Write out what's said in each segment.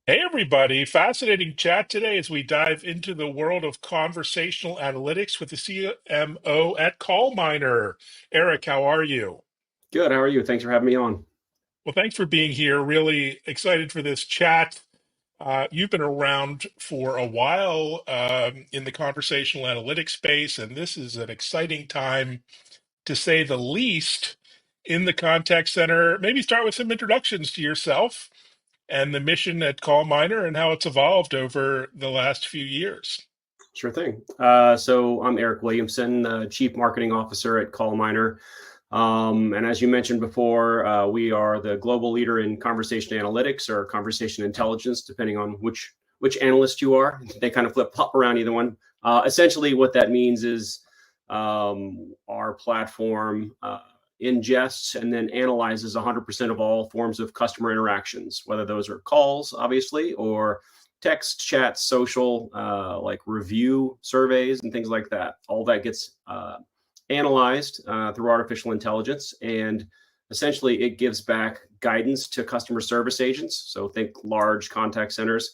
Hey, everybody. Fascinating chat today as we dive into the world of conversational analytics with the CMO at CallMiner. Eric, how are you? Good. How are you? Thanks for having me on. Well, thanks for being here. Really excited for this chat. You've been around for a while in the conversational analytics space, and this is an exciting time to say the least in the contact center. Maybe start with some introductions to yourself and the mission at CallMiner and how it's evolved over the last few years. Sure thing. So I'm Eric Williamson, Chief Marketing Officer at CallMiner. And as you mentioned before, we are the global leader in conversation analytics or conversation intelligence, depending on which analyst you are. They kind of flip-flop around either one. Essentially, what that means is our platform ingests and then analyzes 100% of all forms of customer interactions, whether those are calls, obviously, or text, chat, social, like review surveys and things like that. All that gets analyzed through artificial intelligence, and essentially it gives back guidance to customer service agents. So think large contact centers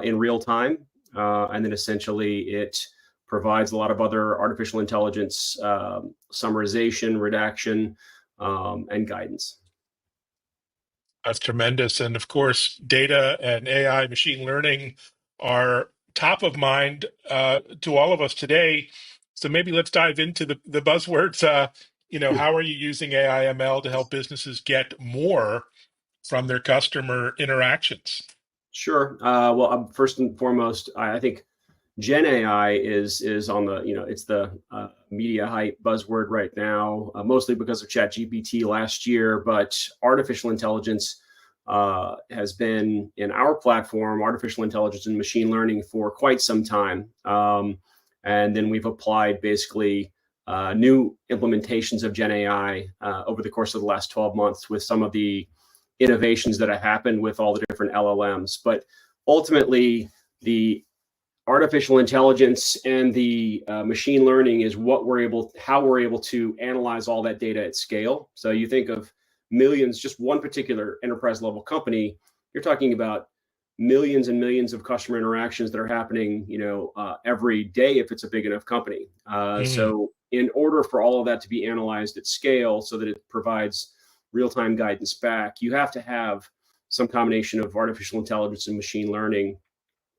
in real time, and then essentially it provides a lot of other artificial intelligence summarization, redaction, and guidance. That's tremendous. And of course, data and AI, machine learning are top of mind to all of us today. So maybe let's dive into the buzzwords. How are you using AI ML to help businesses get more from their customer interactions? Sure. Well, first and foremost, I think Gen AI is on the, it's the media hype buzzword right now, mostly because of ChatGPT last year. But artificial intelligence has been in our platform, artificial intelligence and machine learning, for quite some time. And then we've applied basically new implementations of Gen AI over the course of the last 12 months with some of the innovations that have happened with all the different LLMs. But ultimately, the artificial intelligence and the machine learning is how we're able to analyze all that data at scale. So you think of millions, just one particular enterprise level company, you're talking about millions and millions of customer interactions that are happening, every day if it's a big enough company. So in order for all of that to be analyzed at scale so that it provides real-time guidance back, you have to have some combination of artificial intelligence and machine learning.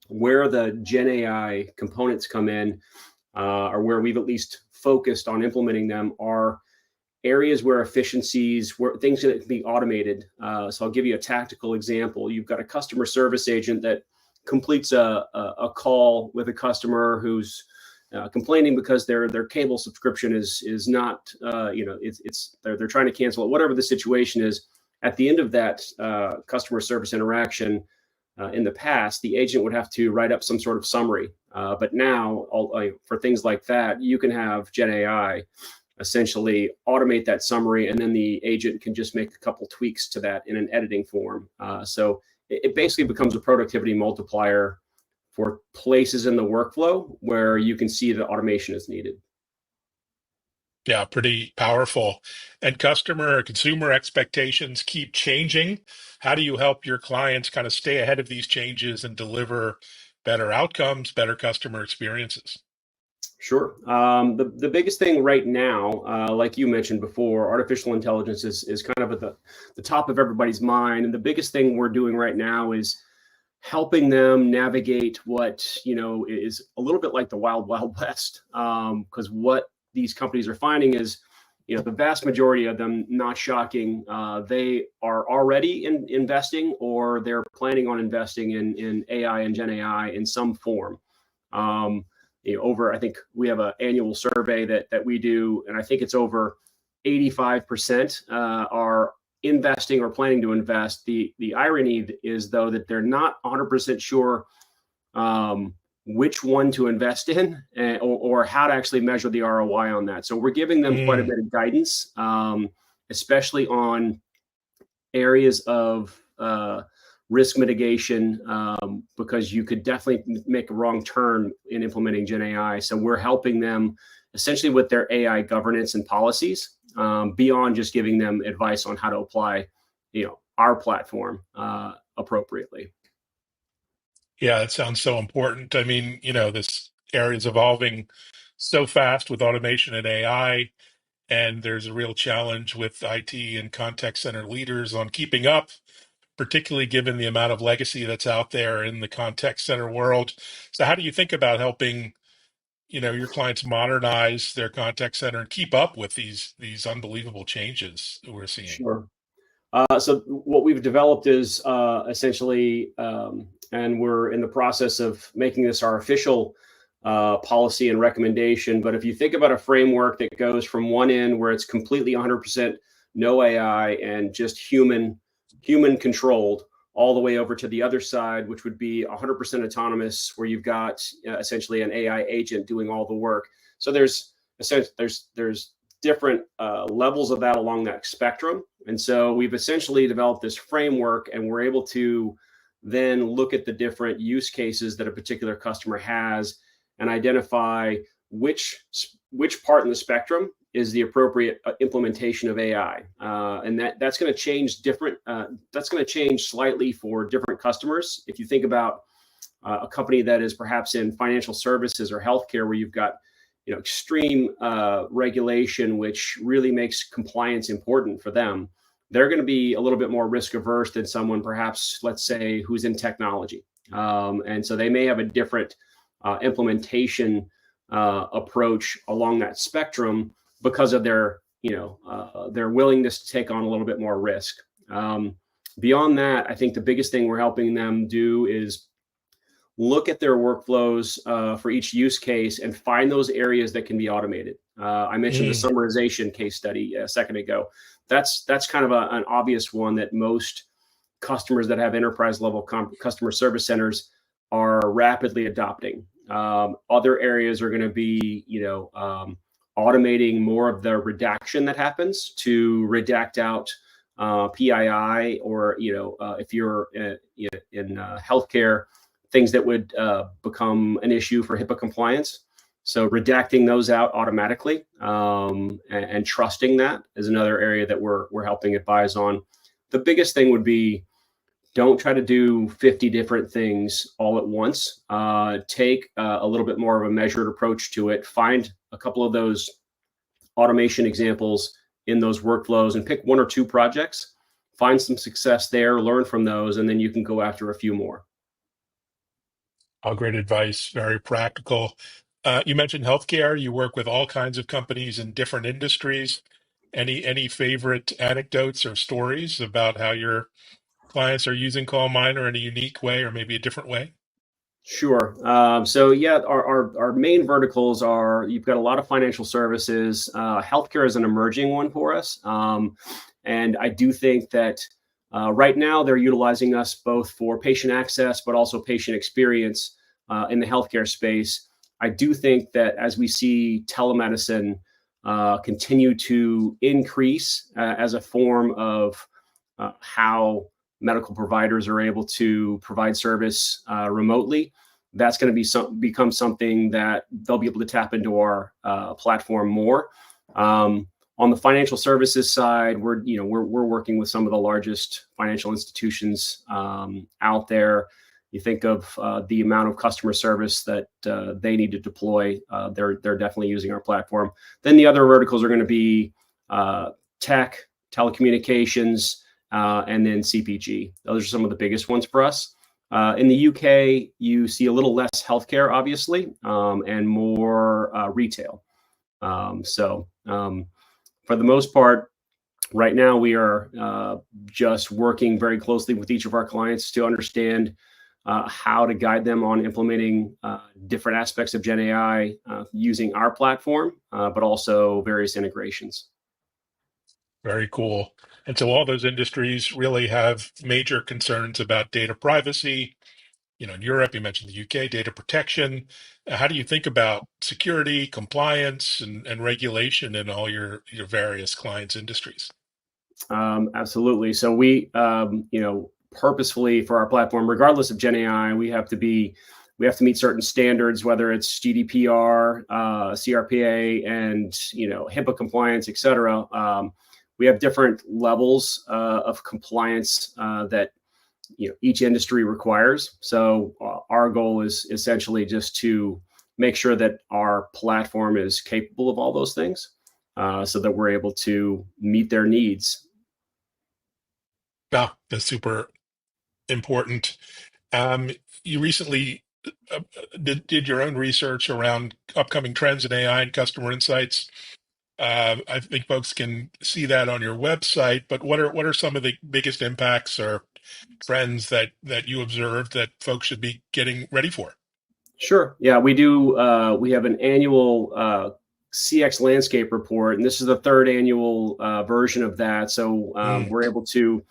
Where the Gen AI components come in, or where we've at least focused on implementing them, are areas where efficiencies, where things that can be automated. So I'll give you a tactical example. You've got a customer service agent that completes a call with a customer who's complaining because their cable subscription is not, they're trying to cancel it, whatever the situation is. At the end of that customer service interaction, in the past, the agent would have to write up some sort of summary. But now, for things like that, you can have Gen AI essentially automate that summary, and then the agent can just make a couple tweaks to that in an editing form. So it basically becomes a productivity multiplier for places in the workflow where you can see that automation is needed. Yeah, pretty powerful. And customer or consumer expectations keep changing. How do you help your clients kind of stay ahead of these changes and deliver better outcomes, better customer experiences? Sure. The biggest thing right now, like you mentioned before, artificial intelligence is kind of at the top of everybody's mind. And the biggest thing we're doing right now is helping them navigate what, is a little bit like the wild, wild west. Because what these companies are finding is, the vast majority of them, not shocking, they are already investing, or they're planning on investing in AI and Gen AI in some form. I think we have an annual survey that we do, and I think it's over 85% are investing or planning to invest. The irony is, though, that they're not 100% sure which one to invest in, or how to actually measure the ROI on that. So we're giving them quite a bit of guidance, especially on areas of risk mitigation, because you could definitely make a wrong turn in implementing Gen AI. So we're helping them essentially with their AI governance and policies, beyond just giving them advice on how to apply, our platform appropriately. Yeah, that sounds so important. I mean, this area is evolving so fast with automation and AI, and there's a real challenge with IT and contact center leaders on keeping up, particularly given the amount of legacy that's out there in the contact center world. So how do you think about helping, your clients modernize their contact center and keep up with these unbelievable changes that we're seeing? Sure. So what we've developed is essentially, and we're in the process of making this our official policy and recommendation. But if you think about a framework that goes from one end where it's completely 100% no AI and just human controlled, all the way over to the other side, which would be 100% autonomous, where you've got essentially an AI agent doing all the work. So there's different levels of that along that spectrum. And so we've essentially developed this framework, and we're able to then look at the different use cases that a particular customer has and identify which part in the spectrum is the appropriate implementation of AI. And that's going to change that's going to change slightly for different customers. If you think about a company that is perhaps in financial services or healthcare, where you've got extreme regulation, which really makes compliance important for them, they're going to be a little bit more risk averse than someone perhaps, let's say, who's in technology. And so they may have a different implementation approach along that spectrum because of their willingness to take on a little bit more risk. Beyond that, I think the biggest thing we're helping them do is look at their workflows for each use case and find those areas that can be automated. I mentioned the summarization case study a second ago. That's kind of an obvious one that most customers that have enterprise level customer service centers are rapidly adopting. Other areas are going to be, automating more of the redaction that happens to redact out PII, or if you're in healthcare, things that would become an issue for HIPAA compliance. So redacting those out automatically and trusting that is another area that we're helping advise on. The biggest thing would be, don't try to do 50 different things all at once. Take a little bit more of a measured approach to it. Find a couple of those automation examples in those workflows and pick one or two projects. Find some success there, learn from those, and then you can go after a few more. All great advice, very practical. You mentioned healthcare. You work with all kinds of companies in different industries. Any favorite anecdotes or stories about how your clients are using CallMiner in a unique way or maybe a different way? Sure. So yeah, our main verticals are, you've got a lot of financial services. Healthcare is an emerging one for us. And I do think that right now they're utilizing us both for patient access, but also patient experience in the healthcare space. I do think that as we see telemedicine continue to increase as a form of how medical providers are able to provide service remotely, that's going to become something that they'll be able to tap into our platform more. On the financial services side, we're working with some of the largest financial institutions out there. You think of the amount of customer service that they need to deploy, they're definitely using our platform. Then the other verticals are going to be tech, telecommunications, and then CPG. Those are some of the biggest ones for us. In the UK, you see a little less healthcare, obviously, and more retail. For the most part, right now, we are just working very closely with each of our clients to understand how to guide them on implementing different aspects of Gen AI using our platform, but also various integrations. Very cool. And so all those industries really have major concerns about data privacy. In Europe, you mentioned the UK, data protection. How do you think about security, compliance, and regulation in all your various clients' industries? Absolutely. So we, purposefully for our platform, regardless of Gen AI, we have to meet certain standards, whether it's GDPR, CRPA, and HIPAA compliance, et cetera. We have different levels of compliance that each industry requires. So our goal is essentially just to make sure that our platform is capable of all those things, so that we're able to meet their needs. Yeah, that's super important. Um, you recently did your own research around upcoming trends in AI and customer insights. I think folks can see that on your website, but what are some of the biggest impacts or trends that you observed that folks should be getting ready for? Sure. Yeah, we do. We have an annual CX landscape report, and this is the third annual version of that. So Mm, we're able to,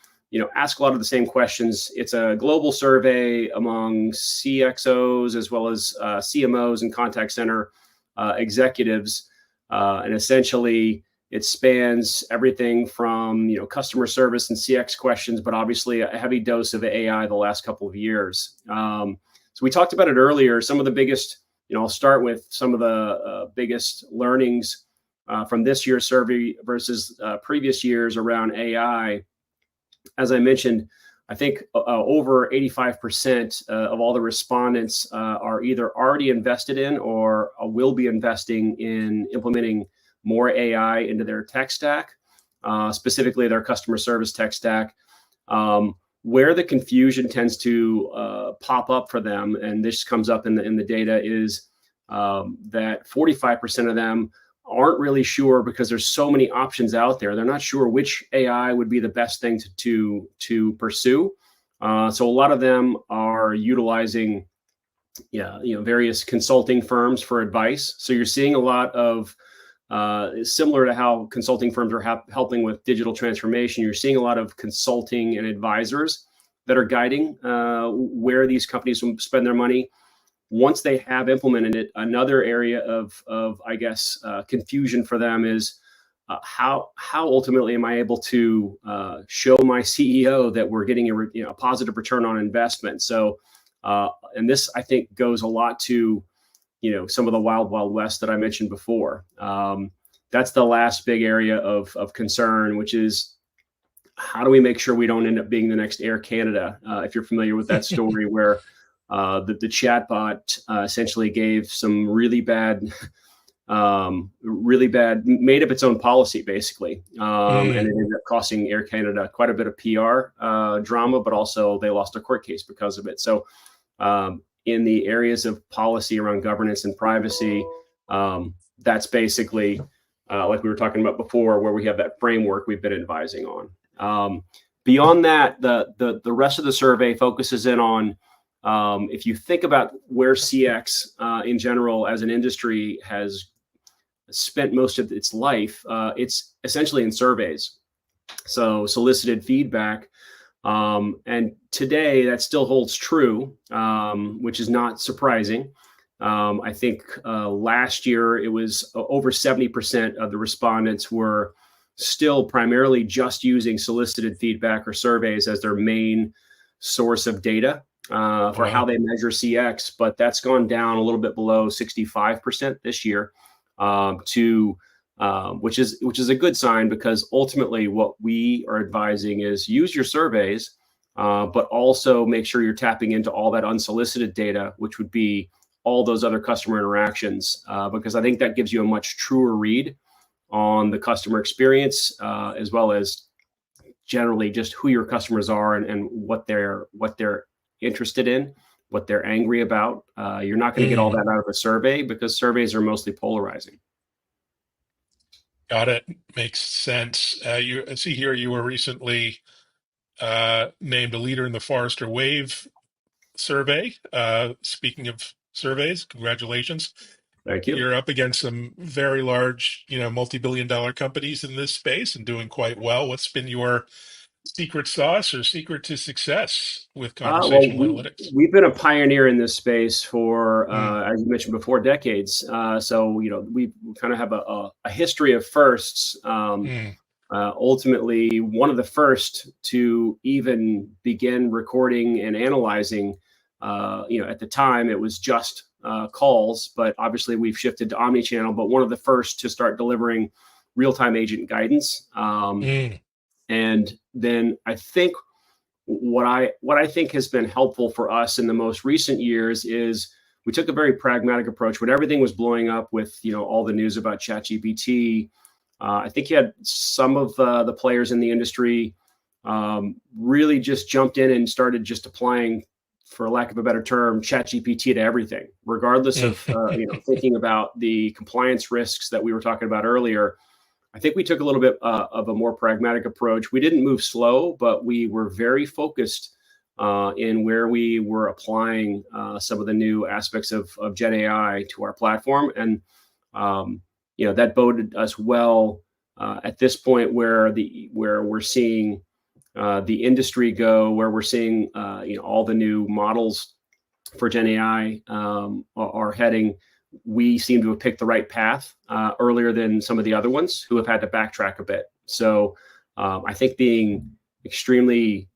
ask a lot of the same questions. It's a global survey among CXOs as well as CMOs and contact center executives, and essentially it spans everything from customer service and CX questions, but obviously a heavy dose of AI the last couple of years. So we talked about it earlier. Some of the biggest, I'll start with some of the biggest learnings from this year's survey versus previous years around AI. As I mentioned, I think over 85% of all the respondents are either already invested in or will be investing in implementing more AI into their tech stack, specifically their customer service tech stack. Where the confusion tends to pop up for them, and this comes up in the data, is that 45% of them aren't really sure because there's so many options out there. They're not sure which AI would be the best thing to pursue. So a lot of them are utilizing, various consulting firms for advice. So you're seeing a lot of similar to how consulting firms are helping with digital transformation. You're seeing a lot of consulting and advisors that are guiding where these companies will spend their money. Once they have implemented it, another area of I guess confusion for them is how ultimately am I able to show my CEO that we're getting a positive return on investment. So and this, I think, goes a lot to some of the wild west that I mentioned before. That's the last big area of concern, which is how do we make sure we don't end up being the next Air Canada? If you're familiar with that story, where the chatbot essentially gave some really bad, made up its own policy basically, and it ended up costing Air Canada quite a bit of PR drama, but also they lost a court case because of it. So in the areas of policy around governance and privacy, that's basically like we were talking about before, where we have that framework we've been advising on. Beyond that, the rest of the survey focuses in on if you think about where CX in general as an industry has spent most of its life, it's essentially in surveys. So solicited feedback. And today that still holds true, which is not surprising. I think last year it was over 70% of the respondents were still primarily just using solicited feedback or surveys as their main source of data for how they measure CX. But that's gone down a little bit below 65% this year, which is a good sign, because ultimately what we are advising is use your surveys, but also make sure you're tapping into all that unsolicited data, which would be all those other customer interactions, because I think that gives you a much truer read on the customer experience, as well as generally just who your customers are and what they're interested in, what they're angry about. You're not going to get all that out of a survey, because surveys are mostly polarizing. Got it. Makes sense. I see here you were recently named a leader in the Forrester Wave survey. Speaking of surveys, congratulations. Thank you. You're up against some very large, multi-billion-dollar companies in this space and doing quite well. What's been your secret sauce or secret to success with Well, conversational analytics? we've been a pioneer in this space for, Mm, as you mentioned before, decades. So we kind of have a history of firsts. mm, Ultimately, one of the first to even begin recording and analyzing. At the time it was just calls, but obviously we've shifted to omnichannel. But one of the first to start delivering real-time agent guidance. mm, And then I think what I think has been helpful for us in the most recent years is we took a very pragmatic approach when everything was blowing up with all the news about ChatGPT. I think you had some of the players in the industry really just jumped in and started just applying, for lack of a better term, ChatGPT to everything, regardless of thinking about the compliance risks that we were talking about earlier. I think we took a little bit of a more pragmatic approach. We didn't move slow, but we were very focused in where we were applying some of the new aspects of Gen AI to our platform, and that boded us well at this point where we're seeing the industry go, where we're seeing all the new models for Gen AI are heading. We seem to have picked the right path earlier than some of the other ones who have had to backtrack a bit. So I think being extremely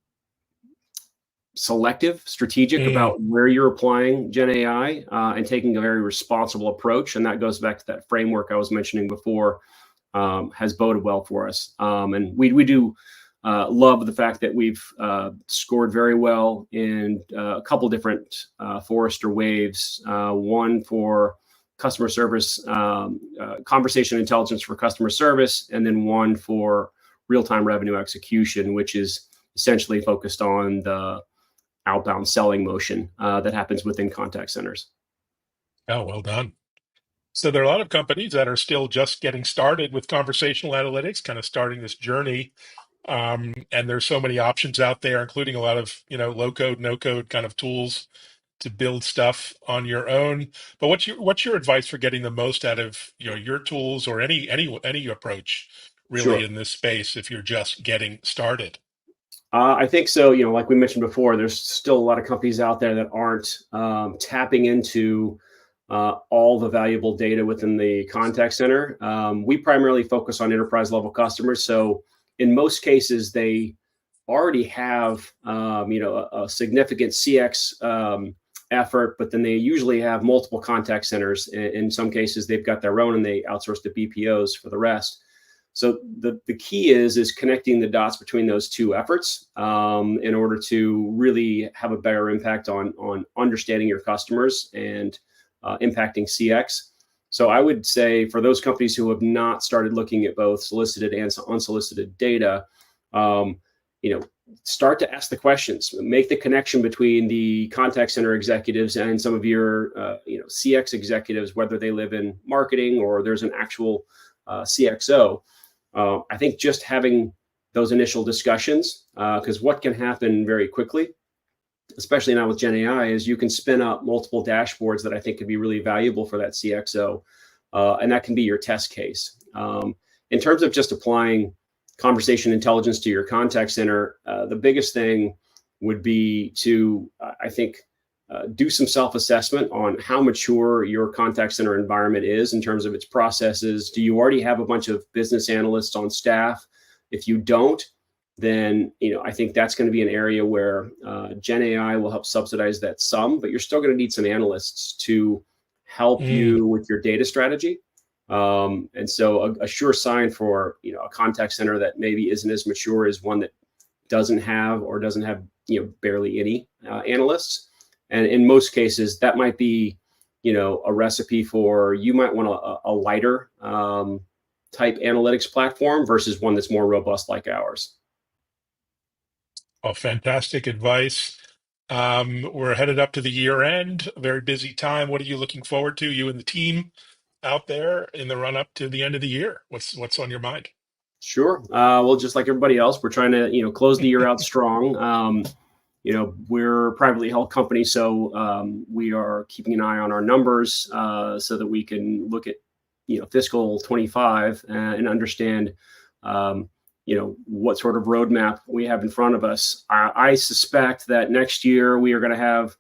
selective, strategic about where you're applying Gen AI and taking a very responsible approach, and that goes back to that framework I was mentioning before, has boded well for us. And we do love the fact that we've scored very well in a couple different Forrester waves, one for customer service, conversation intelligence for customer service, and then one for real-time revenue execution, which is essentially focused on the outbound selling motion that happens within contact centers. Oh, well done. So there are a lot of companies that are still just getting started with conversational analytics, kind of starting this journey. And there's so many options out there, including a lot of, low code, no code kind of tools to build stuff on your own. But what's your advice for getting the most out of, your tools or any approach really Sure. in this space if you're just getting started? I think so. Like we mentioned before, there's still a lot of companies out there that aren't tapping into all the valuable data within the contact center. We primarily focus on enterprise level customers. So in most cases, they already have, a significant CX effort, but then they usually have multiple contact centers. In some cases, they've got their own and they outsource to BPOs for the rest. So the key is connecting the dots between those two efforts in order to really have a better impact on understanding your customers and impacting CX. So I would say for those companies who have not started looking at both solicited and unsolicited data, start to ask the questions, make the connection between the contact center executives and some of your CX executives, whether they live in marketing or there's an actual CXO. I think just having those initial discussions, because what can happen very quickly, especially now with Gen AI, is you can spin up multiple dashboards that I think could be really valuable for that CXO, and that can be your test case. In terms of just applying conversation intelligence to your contact center, the biggest thing would be to, I think, do some self-assessment on how mature your contact center environment is in terms of its processes. Do you already have a bunch of business analysts on staff? If you don't, then I think that's going to be an area where Gen AI will help subsidize that some, but you're still going to need some analysts to help you with your data strategy. And so a sure sign for a contact center that maybe isn't as mature is one that doesn't have barely any analysts. And in most cases, that might be a recipe for, you might want a lighter type analytics platform versus one that's more robust like ours. Oh, fantastic advice. We're headed up to the year end, a very busy time. What are you looking forward to, you and the team out there in the run up to the end of the year? What's on your mind? Sure. Well, just like everybody else, we're trying to, close the year out strong. We're a privately held company, so we are keeping an eye on our numbers so that we can look at, fiscal 25 and understand, what sort of roadmap we have in front of us. I suspect that next year we are going to have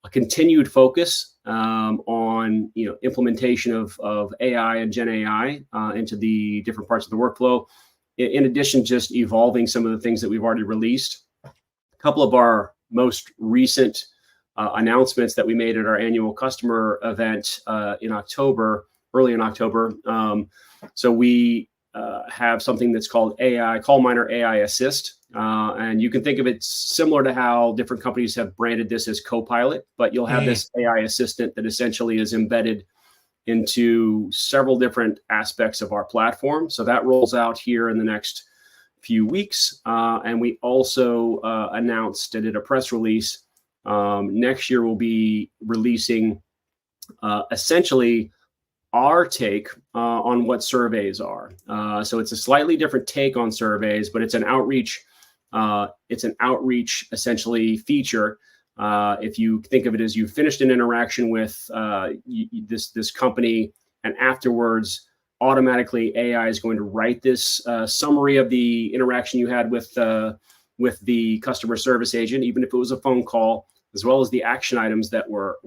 a continued focus on, implementation of AI and Gen AI into the different parts of the workflow. In addition, just evolving some of the things that we've already released. A couple of our most recent announcements that we made at our annual customer event early in October. So we have something that's called CallMiner AI Assist. And you can think of it similar to how different companies have branded this as Copilot, but you'll have Mm. this AI assistant that essentially is embedded into several different aspects of our platform. So that rolls out here in the next few weeks. And we also announced and did a press release. Next year, we'll be releasing essentially our take on what surveys are. So it's a slightly different take on surveys, but it's an outreach. It's an outreach essentially feature. If you think of it as you finished an interaction with this company, and afterwards, automatically AI is going to write this summary of the interaction you had with the customer service agent, even if it was a phone call, as well as the action items that were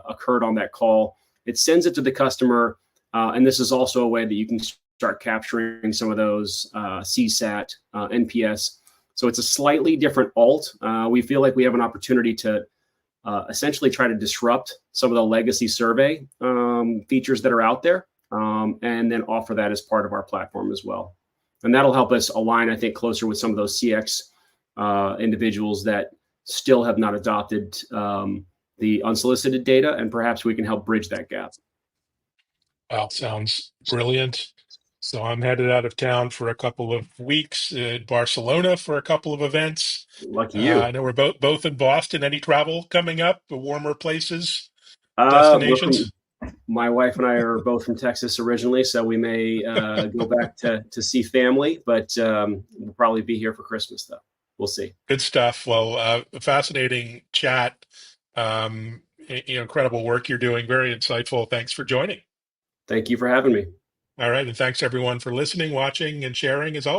occurred on that call. It sends it to the customer, and this is also a way that you can start capturing some of those CSAT, NPS. So it's a slightly different alt. We feel like we have an opportunity to essentially try to disrupt some of the legacy survey features that are out there, and then offer that as part of our platform as well. And that'll help us align, I think, closer with some of those CX individuals that still have not adopted the unsolicited data, and perhaps we can help bridge that gap. Well, sounds brilliant. So I'm headed out of town for a couple of weeks in Barcelona for a couple of events. Lucky I you. know we're both in Boston. Any travel coming up? The warmer places, We're destinations? from My wife and I are both from Texas originally, so we may go back to see family, but we'll probably be here for Christmas, though. We'll see. Good stuff. Well, fascinating chat. Incredible work you're doing. Very insightful. Thanks for joining. Thank you for having me. All right, and thanks everyone for listening, watching, and sharing as always.